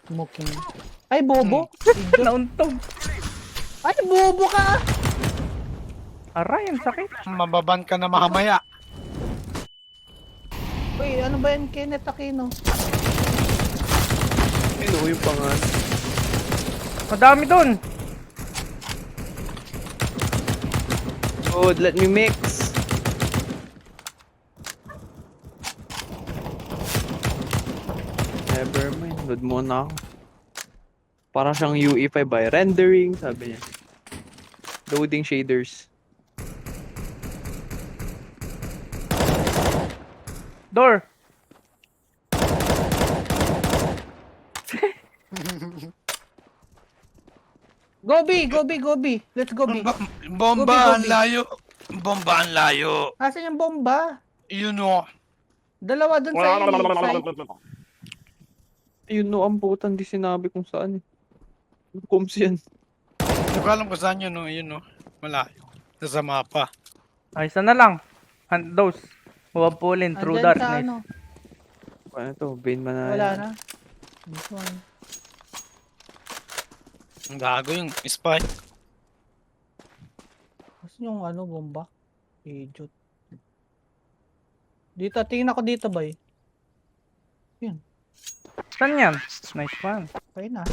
Smoking. Ay, bobo. Nauntog. Ay, bobo ka. Aray, ang sakit. Mababan ka na mahamaya. Uy, ano ba yan, Kenneth Aquino? Ano yung pangalan? Madami dun. Good, let me mix. Never mind, load muna ako. Para siyang UE5 by rendering, sabi niya. Loading shaders. Door. Go B, go B, go B. Let's go B. Bomba, Gobi, ang layo. Bomba, ang layo. Asan yung bomba? Yun o. Dalawa dun sa side. Ayun no, ang putan, di sinabi kung saan eh. Coms yan. Hindi ko alam kung saan yun o. Yun o. Malayo. Nasa mapa. Ay, isa na lang. Hunt those. Huwag pulin through Andyan sa darkness. ano. Ano to, Bane man Wala na. This one. Ang gago yung spy. Asan yung ano, bomba? Idiot. Dito, tingin ako dito, boy. Saan yan? Nice one. Okay na.